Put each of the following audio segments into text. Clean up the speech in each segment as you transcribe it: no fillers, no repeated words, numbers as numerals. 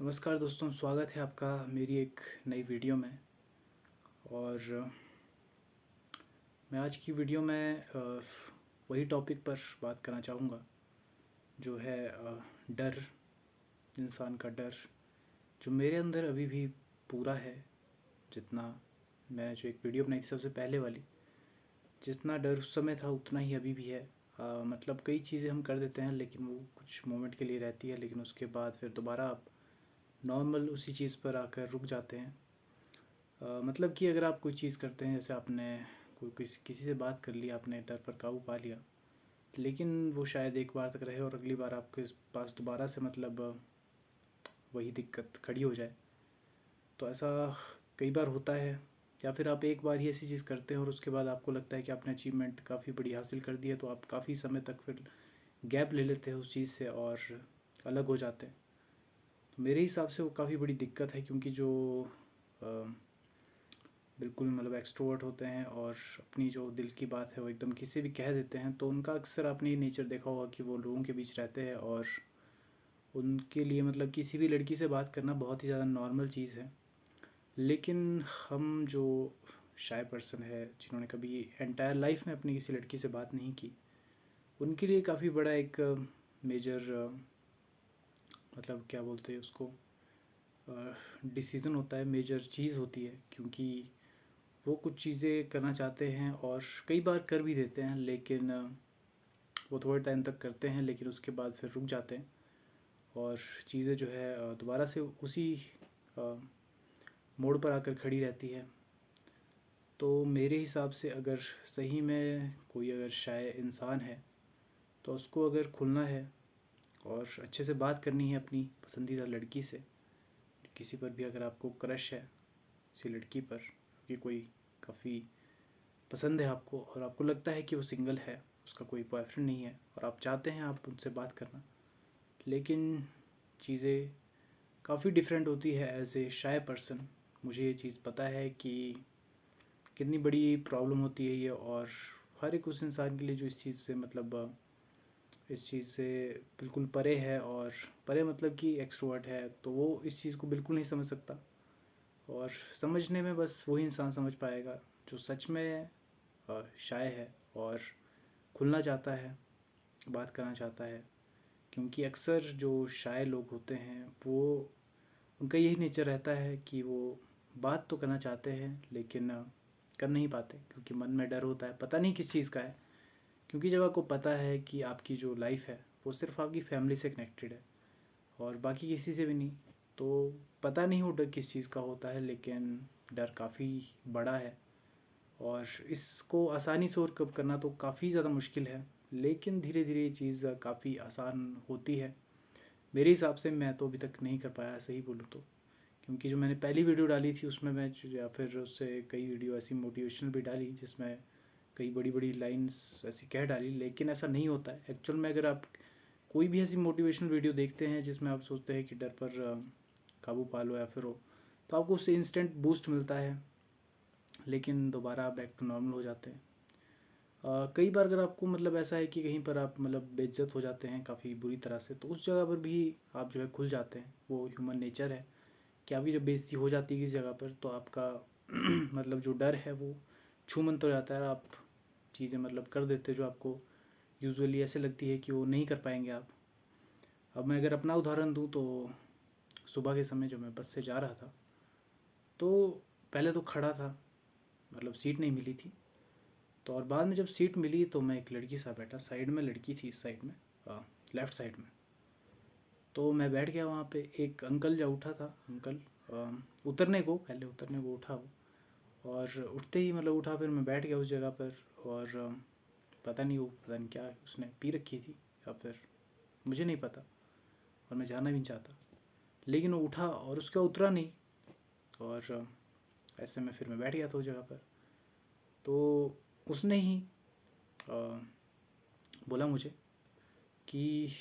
नमस्कार दोस्तों, स्वागत है आपका मेरी एक नई वीडियो में। और मैं आज की वीडियो में वही टॉपिक पर बात करना चाहूँगा जो है डर। इंसान का डर जो मेरे अंदर अभी भी पूरा है। जितना मैंने जो एक वीडियो बनाई थी सबसे पहले वाली, जितना डर उस समय था उतना ही अभी भी है। मतलब कई चीज़ें हम कर देते हैं लेकिन वो कुछ मोमेंट के लिए रहती है, लेकिन उसके बाद फिर दोबारा आप नॉर्मल उसी चीज़ पर आकर रुक जाते हैं। मतलब कि अगर आप कोई चीज़ करते हैं, जैसे आपने कोई किसी से बात कर ली, आपने डर पर काबू पा लिया, लेकिन वो शायद एक बार तक रहे और अगली बार आपके पास दोबारा से मतलब वही दिक्कत खड़ी हो जाए। तो ऐसा कई बार होता है। या फिर आप एक बार ही ऐसी चीज़ करते हैं और उसके बाद आपको लगता है कि आपने अचीवमेंट काफ़ी बड़ी हासिल कर दी है, तो आप काफ़ी समय तक फिर गैप ले लेते हैं उस चीज़ से और अलग हो जाते हैं। तो मेरे हिसाब से वो काफ़ी बड़ी दिक्कत है, क्योंकि जो बिल्कुल मतलब एक्सट्रोवर्ट होते हैं और अपनी जो दिल की बात है वो एकदम किसी भी कह देते हैं, तो उनका अक्सर आपने ये नेचर देखा होगा कि वो लोगों के बीच रहते हैं और उनके लिए मतलब किसी भी लड़की से बात करना बहुत ही ज़्यादा नॉर्मल चीज़ है। लेकिन हम जो शाय पर्सन है, जिन्होंने कभी एंटायर लाइफ में अपनी किसी लड़की से बात नहीं की, उनके लिए काफ़ी बड़ा एक मेजर मतलब क्या बोलते हैं उसको, डिसीज़न होता है, मेजर चीज़ होती है। क्योंकि वो कुछ चीज़ें करना चाहते हैं और कई बार कर भी देते हैं, लेकिन वो थोड़े टाइम तक करते हैं लेकिन उसके बाद फिर रुक जाते हैं और चीज़ें जो है दोबारा से उसी मोड़ पर आकर खड़ी रहती है। तो मेरे हिसाब से अगर सही में कोई अगर शाय इंसान है, तो उसको अगर खुलना है और अच्छे से बात करनी है अपनी पसंदीदा लड़की से, किसी पर भी अगर आपको क्रश है किसी लड़की पर, कि कोई काफ़ी पसंद है आपको और आपको लगता है कि वो सिंगल है, उसका कोई बॉयफ्रेंड नहीं है और आप चाहते हैं आप उनसे बात करना, लेकिन चीज़ें काफ़ी डिफरेंट होती है एज ए शाय पर्सन। मुझे ये चीज़ पता है कि कितनी बड़ी प्रॉब्लम होती है ये, और हर एक उस इंसान के लिए जो इस चीज़ से मतलब इस चीज़ से बिल्कुल परे है, और परे मतलब कि एक्सट्रोवर्ट है, तो वो इस चीज़ को बिल्कुल नहीं समझ सकता। और समझने में बस वही इंसान समझ पाएगा जो सच में शाय है और खुलना चाहता है, बात करना चाहता है। क्योंकि अक्सर जो शाय लोग होते हैं वो, उनका यही नेचर रहता है कि वो बात तो करना चाहते हैं लेकिन कर नहीं पाते, क्योंकि मन में डर होता है, पता नहीं किस चीज़ का है। क्योंकि जब आपको पता है कि आपकी जो लाइफ है वो सिर्फ आपकी फैमिली से कनेक्टेड है और बाकी किसी से भी नहीं, तो पता नहीं वो डर किस चीज़ का होता है, लेकिन डर काफ़ी बड़ा है और इसको आसानी से ओवरकम करना तो काफ़ी ज़्यादा मुश्किल है। लेकिन धीरे धीरे ये चीज़ काफ़ी आसान होती है मेरे हिसाब से। मैं तो अभी तक नहीं कर पाया, सही बोलूँ तो। क्योंकि जो मैंने पहली वीडियो डाली थी उसमें मैं या फिर उससे कई वीडियो ऐसी मोटिवेशनल भी डाली जिसमें कई बड़ी बड़ी लाइंस ऐसी कह डाली, लेकिन ऐसा नहीं होता है एक्चुअल में। अगर आप कोई भी ऐसी मोटिवेशनल वीडियो देखते हैं जिसमें आप सोचते हैं कि डर पर काबू पा लो या फिर हो, तो आपको उससे इंस्टेंट बूस्ट मिलता है, लेकिन दोबारा बैक टू नॉर्मल हो जाते हैं। कई बार अगर आपको मतलब ऐसा है कि कहीं पर आप मतलब बेइज्जत हो जाते हैं काफ़ी बुरी तरह से, तो उस जगह पर भी आप जो है खुल जाते हैं। वो ह्यूमन नेचर है कि अभी जब बेइज्जती हो जाती है किसी जगह पर, तो आपका मतलब जो डर है वो छू मंतर हो जाता है। आप चीज़ें मतलब कर देते हैं जो आपको यूजुअली ऐसे लगती है कि वो नहीं कर पाएंगे आप। अब मैं अगर अपना उदाहरण दूँ तो सुबह के समय जब मैं बस से जा रहा था, तो पहले तो खड़ा था, मतलब सीट नहीं मिली थी। तो और बाद में जब सीट मिली तो मैं एक लड़की सा बैठा, साइड में लड़की थी, इस साइड में, लेफ़्ट साइड में। तो मैं बैठ गया वहाँ पे। एक अंकल जो उठा था, अंकल उतरने को, पहले उतरने को उठा वो, और उठते ही मतलब उठा, फिर मैं बैठ गया उस जगह पर। और पता नहीं क्या उसने पी रखी थी या फिर मुझे नहीं पता, और मैं जाना भी नहीं चाहता, लेकिन वो उठा और उसका उतरा नहीं। और ऐसे में फिर मैं बैठ गया था उस जगह पर। तो उसने ही बोला मुझे कि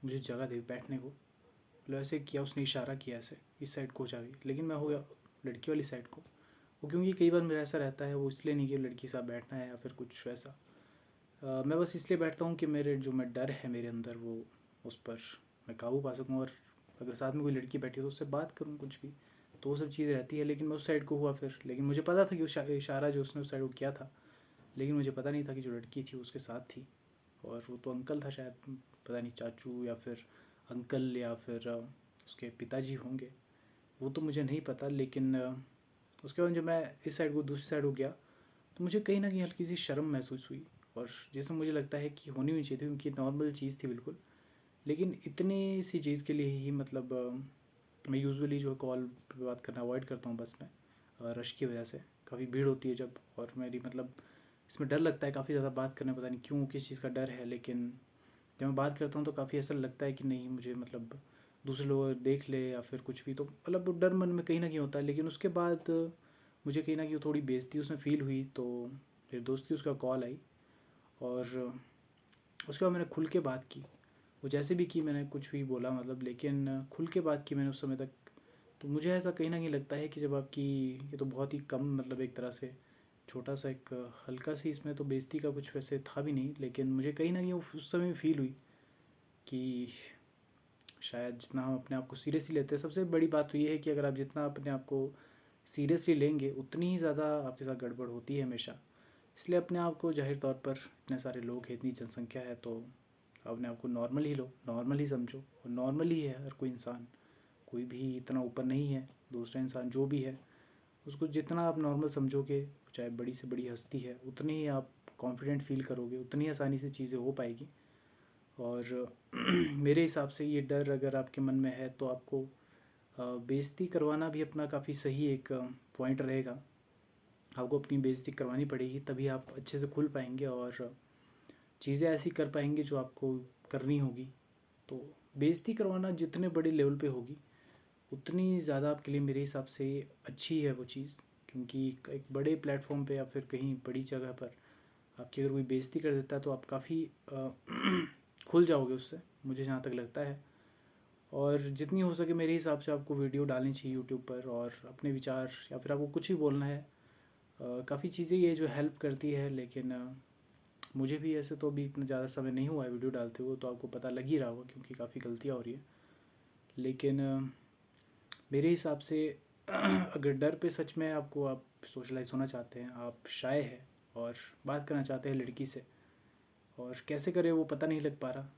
मुझे जगह दे बैठने को। मतलब ऐसे किया, उसने इशारा किया ऐसे, इस साइड को हो जाएगी, लेकिन मैं हो गया लड़की वाली साइड को। वो क्योंकि कई बार मेरा ऐसा रहता है, वो इसलिए नहीं कि लड़की के साथ बैठना है या फिर कुछ वैसा। मैं बस इसलिए बैठता हूँ कि मेरे जो मैं डर है मेरे अंदर वो, उस पर मैं काबू पा सकूँ और अगर साथ में कोई लड़की बैठी हो तो उससे बात करूँ कुछ भी, तो वो सब चीज़ रहती है। लेकिन मैं उस साइड को हुआ फिर, लेकिन मुझे पता था कि वो इशारा जो उसने उस साइड को किया था, लेकिन मुझे पता नहीं था कि जो लड़की थी उसके साथ थी। और वो तो अंकल था शायद, पता नहीं चाचू या फिर अंकल या फिर उसके पिताजी होंगे, वो तो मुझे नहीं पता। लेकिन उसके बाद जब मैं इस साइड को दूसरी साइड को गया तो मुझे कहीं ना कहीं हल्की सी शर्म महसूस हुई, और जैसे मुझे लगता है कि होनी भी चाहिए थी क्योंकि नॉर्मल चीज़ थी बिल्कुल। लेकिन इतनी सी चीज़ के लिए ही मतलब मैं यूजुअली जो कॉल पे बात करना अवॉइड करता हूँ बस में, रश की वजह से। काफ़ी भीड़ होती है जब, और मेरी मतलब इसमें डर लगता है काफ़ी ज़्यादा बात करने, पता नहीं क्यों किस चीज़ का डर है। लेकिन जब मैं बात करता हूँ तो काफ़ी ऐसा लगता है कि नहीं मुझे मतलब दूसरे लोग देख ले या फिर कुछ भी, तो मतलब वो डर मन में कहीं ना कहीं होता है। लेकिन उसके बाद मुझे कहीं ना कहीं थोड़ी बेइज्जती उसमें फ़ील हुई, तो मेरे दोस्त की उसका कॉल आई, और उसके बाद मैंने खुल के बात की। वो जैसे भी की मैंने कुछ भी बोला मतलब, लेकिन खुल के बात की मैंने उस समय तक। तो मुझे ऐसा कहीं ना कहीं लगता है कि जब आपकी, ये तो बहुत ही कम मतलब एक तरह से छोटा सा एक हल्का सी, इसमें तो बेइज्जती का कुछ वैसे था भी नहीं, लेकिन मुझे कहीं ना कहीं उस समय फील हुई कि शायद जितना हम अपने आप को सीरियसली लेते हैं, सबसे बड़ी बात तो ये है कि अगर आप जितना अपने आप को सीरियसली लेंगे उतनी ही ज़्यादा आपके साथ गड़बड़ होती है हमेशा। इसलिए अपने आप को, जाहिर तौर पर इतने सारे लोग हैं, इतनी जनसंख्या है, तो अपने आप को नॉर्मल ही लो, नॉर्मल ही समझो। और नॉर्मल ही है हर कोई इंसान, कोई भी इतना ऊपर नहीं है। दूसरा इंसान जो भी है उसको जितना आप नॉर्मल समझोगे, चाहे बड़ी से बड़ी हस्ती है, उतनी ही आप कॉन्फिडेंट फील करोगे, उतनी आसानी से चीज़ें हो पाएगी। और मेरे हिसाब से ये डर अगर आपके मन में है तो आपको बेइज्जती करवाना भी अपना काफ़ी सही एक पॉइंट रहेगा। आपको अपनी बेइज्जती करवानी पड़ेगी, तभी आप अच्छे से खुल पाएंगे और चीज़ें ऐसी कर पाएंगे जो आपको करनी होगी। तो बेइज्जती करवाना जितने बड़े लेवल पे होगी उतनी ज़्यादा आपके लिए मेरे हिसाब से अच्छी है वो चीज़। क्योंकि एक बड़े प्लेटफॉर्म पे या फिर कहीं बड़ी जगह पर आपकी अगर कोई बेइज्जती कर देता है तो आप काफ़ी खुल जाओगे उससे, मुझे जहाँ तक लगता है। और जितनी हो सके मेरे हिसाब से आपको वीडियो डालनी चाहिए यूट्यूब पर, और अपने विचार या फिर आपको कुछ भी बोलना है, काफ़ी चीज़ें ये जो हेल्प करती है। लेकिन मुझे भी ऐसे तो अभी इतना ज़्यादा समय नहीं हुआ है वीडियो डालते हुए, तो आपको पता लग ही रहा होगा क्योंकि काफ़ी गलतियाँ हो रही है। लेकिन मेरे हिसाब से अगर डर पे सच में आपको, आप सोशलाइज होना चाहते हैं, आप शाय है और बात करना चाहते हैं लड़की से, और कैसे करें वो पता नहीं लग पा रहा,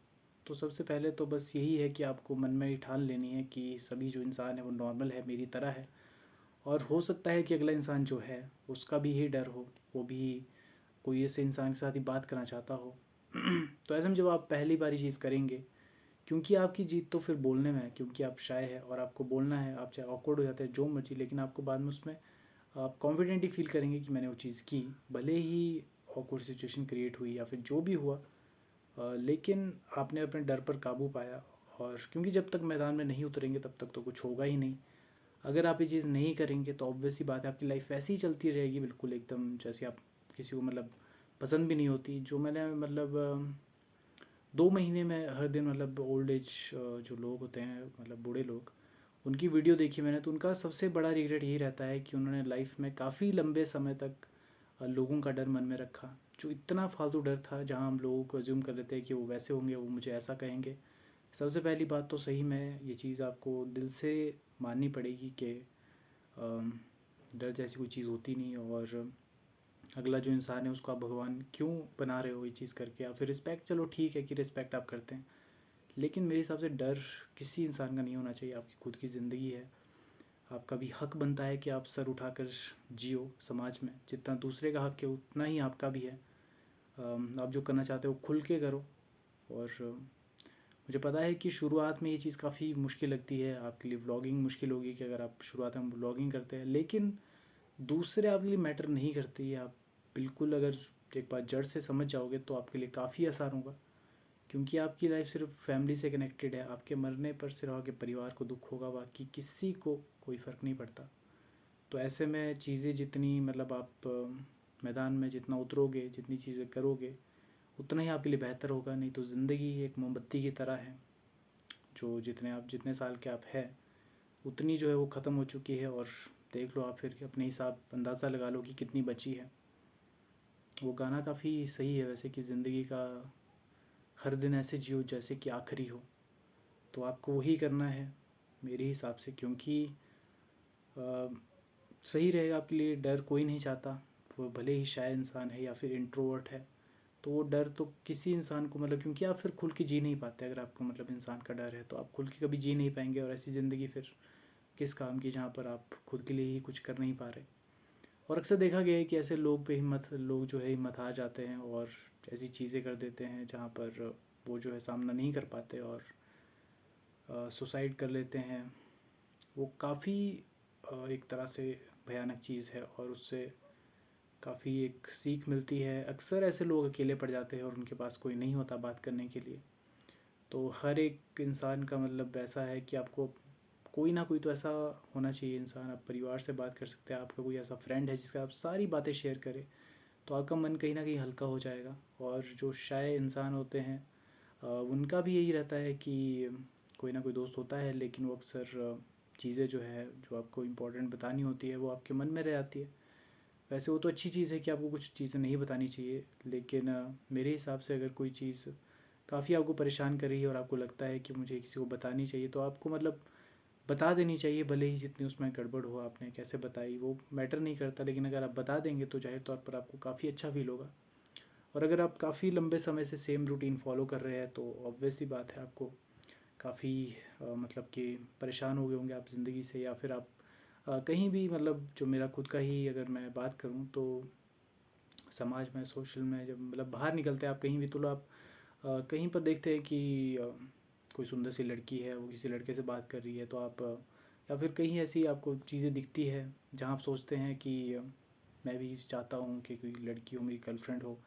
तो सबसे पहले तो बस यही है कि आपको मन में ही ठान लेनी है कि सभी जो इंसान है वो नॉर्मल है, मेरी तरह है। और हो सकता है कि अगला इंसान जो है उसका भी यही डर हो, वो भी कोई ऐसे इंसान के साथ ही बात करना चाहता हो। तो ऐसे में जब आप पहली बार ये चीज़ करेंगे, क्योंकि आपकी जीत तो फिर बोलने में है, क्योंकि आप शाय है और आपको बोलना है, आप चाहे ऑकवर्ड हो जाते हैं जो मर्जी, लेकिन आपको बाद में उसमें आप कॉन्फिडेंट ही फील करेंगे कि मैंने वो चीज़ की, भले ही ऑकवर्ड सिचुएशन क्रिएट हुई या फिर जो भी हुआ। लेकिन आपने अपने डर पर काबू पाया। और क्योंकि जब तक मैदान में नहीं उतरेंगे तब तक तो कुछ होगा ही नहीं। अगर आप ये चीज़ नहीं करेंगे तो ऑब्वियस ही बात है आपकी लाइफ वैसे ही चलती रहेगी बिल्कुल एकदम जैसे आप किसी को मतलब पसंद भी नहीं होती। जो मैंने मतलब 2 महीने में हर दिन मतलब ओल्ड एज जो लोग होते हैं मतलब बूढ़े लोग, उनकी वीडियो देखी मैंने, तो उनका सबसे बड़ा रिग्रेट यही रहता है कि उन्होंने लाइफ में काफ़ी लंबे समय तक लोगों का डर मन में रखा, जो इतना फालतू डर था, जहाँ हम लोगों को अज्यूम कर लेते हैं कि वो वैसे होंगे, वो मुझे ऐसा कहेंगे। सबसे पहली बात तो सही में ये चीज़ आपको दिल से माननी पड़ेगी कि डर जैसी कोई चीज़ होती नहीं। और अगला जो इंसान है उसको आप भगवान क्यों बना रहे हो ये चीज़ करके, या फिर रिस्पेक्ट, चलो ठीक है कि रिस्पेक्ट आप करते हैं, लेकिन मेरे हिसाब से डर किसी इंसान का नहीं होना चाहिए। आपकी खुद की ज़िंदगी है, आपका भी हक बनता है कि आप सर उठाकर जियो समाज में, जितना दूसरे का हक है उतना ही आपका भी है। आप जो करना चाहते हो खुल के करो। और मुझे पता है कि शुरुआत में ये चीज़ काफ़ी मुश्किल लगती है आपके लिए, व्लॉगिंग मुश्किल होगी कि अगर आप शुरुआत में व्लॉगिंग करते हैं, लेकिन दूसरे आपके लिए मैटर नहीं करती है। आप बिल्कुल अगर एक बार जड़ से समझ जाओगे तो आपके लिए काफ़ी आसान होगा, क्योंकि आपकी लाइफ सिर्फ फैमिली से कनेक्टेड है। आपके मरने पर सिर्फ आपके परिवार को दुख होगा, बाकी किसी को कोई फ़र्क नहीं पड़ता। तो ऐसे में चीज़ें जितनी मतलब आप मैदान में जितना उतरोगे, जितनी चीज़ें करोगे, उतना ही आपके लिए बेहतर होगा। नहीं तो ज़िंदगी एक मोमबत्ती की तरह है, जो जितने साल के आप हैं उतनी जो है वो ख़त्म हो चुकी है। और देख लो आप फिर कि अपने हिसाब अंदाज़ा लगा लो कि कितनी बची है। वो गाना काफ़ी सही है वैसे, कि ज़िंदगी का हर दिन ऐसे जियो जैसे कि आखिरी हो। तो आपको वही करना है। मेरे हिसाब से, क्योंकि अ, सही रहेगा आपके लिए। डर कोई नहीं चाहता, वो भले ही शाय इंसान है या फिर इंट्रोवर्ट है, तो वो डर तो किसी इंसान को मतलब, क्योंकि आप फिर खुल के जी नहीं पाते। अगर आपको मतलब इंसान का डर है तो आप खुल के कभी जी नहीं पाएंगे, और ऐसी ज़िंदगी फिर किस काम की जहाँ पर आप खुद के लिए ही कुछ कर नहीं पा रहे। और अक्सर देखा गया है कि ऐसे लोग पे हिम्मत लोग जो है हिम्मत हार जाते हैं और ऐसी चीज़ें कर देते हैं जहाँ पर वो जो है सामना नहीं कर पाते और सुसाइड कर लेते हैं। वो काफ़ी एक तरह से भयानक चीज़ है, और उससे काफ़ी एक सीख मिलती है। अक्सर ऐसे लोग अकेले पड़ जाते हैं और उनके पास कोई नहीं होता बात करने के लिए। तो हर एक इंसान का मतलब ऐसा है कि आपको कोई ना कोई तो ऐसा होना चाहिए इंसान। आप परिवार से बात कर सकते हैं, आपका कोई ऐसा फ्रेंड है जिसका आप सारी बातें शेयर करें, तो आपका मन कहीं ना कहीं हल्का हो जाएगा। और जो शाय इंसान होते हैं उनका भी यही रहता है कि कोई ना कोई दोस्त होता है, लेकिन वो अक्सर चीज़ें जो है जो आपको इम्पोर्टेंट बतानी होती है वो आपके मन में रह जाती है। वैसे वो तो अच्छी चीज़ है कि आपको कुछ चीज़ें नहीं बतानी चाहिए, लेकिन मेरे हिसाब से अगर कोई चीज़ काफ़ी आपको परेशान कर रही है और आपको लगता है कि मुझे किसी को बतानी चाहिए, तो आपको मतलब बता देनी चाहिए। भले ही जितनी उसमें गड़बड़ हो, आपने कैसे बताई वो मैटर नहीं करता, लेकिन अगर आप बता देंगे तो जाहिर तौर पर आपको काफ़ी अच्छा फील होगा। और अगर आप काफ़ी लंबे समय से सेम रूटीन फॉलो कर रहे हैं तो ऑब्वियस सी बात है आपको काफ़ी मतलब कि परेशान हो गए होंगे आप ज़िंदगी से, या फिर आप कहीं भी मतलब जो मेरा खुद का ही अगर मैं बात करूँ तो समाज में सोशल में जब मतलब बाहर निकलते हैं आप कहीं भी, तो आप कहीं पर देखते हैं कि कोई सुंदर सी लड़की है, वो किसी लड़के से बात कर रही है, तो आप या फिर कहीं ऐसी आपको चीज़ें दिखती है जहाँ आप सोचते हैं कि मैं भी चाहता हूँ कि कोई लड़की हो, मेरी गर्लफ्रेंड हो,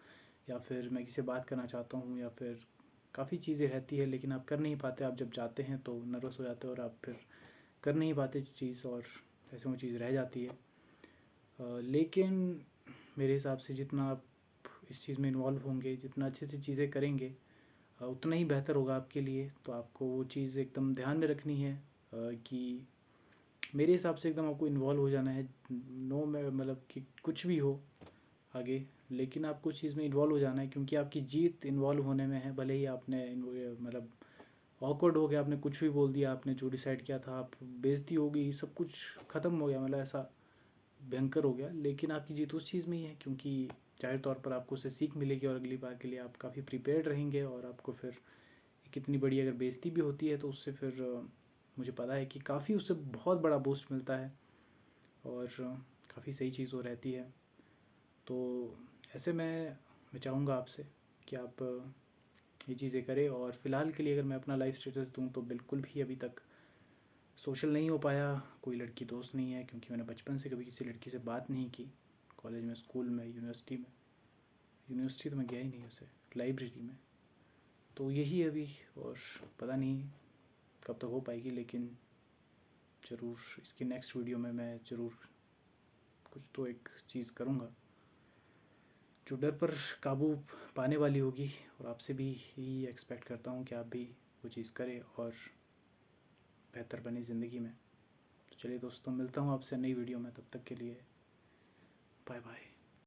या फिर मैं किसी से बात करना चाहता हूँ, या फिर काफ़ी चीज़ें रहती है लेकिन आप कर नहीं पाते। आप जब जाते हैं तो नर्वस हो जाते हो और आप फिर कर नहीं पाते चीज़, और ऐसे वो चीज़ रह जाती है। लेकिन मेरे हिसाब से जितना आप इस चीज़ में इन्वॉल्व होंगे, जितना अच्छे से चीज़ें करेंगे, उतना ही बेहतर होगा आपके लिए। तो आपको वो चीज़ एकदम ध्यान में रखनी है कि मेरे हिसाब से एकदम आपको इन्वॉल्व हो जाना है। नो मैं मतलब कि कुछ भी हो आगे, लेकिन आपको उस चीज़ में इन्वॉल्व हो जाना है, क्योंकि आपकी जीत इन्वॉल्व होने में है। भले ही आपने मतलब ऑकवर्ड हो गया, आपने कुछ भी बोल दिया, आपने जो डिसाइड किया था, आप बेइज्जती हो गई, सब कुछ ख़त्म हो गया, मतलब ऐसा भयंकर हो गया, लेकिन आपकी जीत उस चीज़ में ही है, क्योंकि जाहिर तौर पर आपको उससे सीख मिलेगी और अगली बार के लिए आप काफ़ी प्रिपेयर्ड रहेंगे। और आपको फिर कितनी बड़ी अगर बेइज्जती भी होती है तो उससे फिर मुझे पता है कि काफ़ी उससे बहुत बड़ा बूस्ट मिलता है, और काफ़ी सही चीज़ वो रहती है। तो ऐसे मैं चाहूँगा आपसे कि आप ये चीज़ें करें। और फ़िलहाल के लिए अगर मैं अपना लाइफ स्टेटस दूँ तो बिल्कुल भी अभी तक सोशल नहीं हो पाया, कोई लड़की दोस्त नहीं है, क्योंकि मैंने बचपन से कभी किसी लड़की से बात नहीं की। कॉलेज में, स्कूल में, यूनिवर्सिटी तो मैं गया ही नहीं वैसे, लाइब्रेरी में। तो यही है अभी, और पता नहीं कब तक हो पाएगी, लेकिन ज़रूर इसकी नेक्स्ट वीडियो में मैं ज़रूर कुछ तो एक चीज़ करूँगा जो डर पर काबू पाने वाली होगी। और आपसे भी यही एक्सपेक्ट करता हूँ कि आप भी वो चीज़ करें और बेहतर बने ज़िंदगी में। तो चलिए दोस्तों, मिलता हूँ आपसे नई वीडियो में, तब तक के लिए बाय बाय।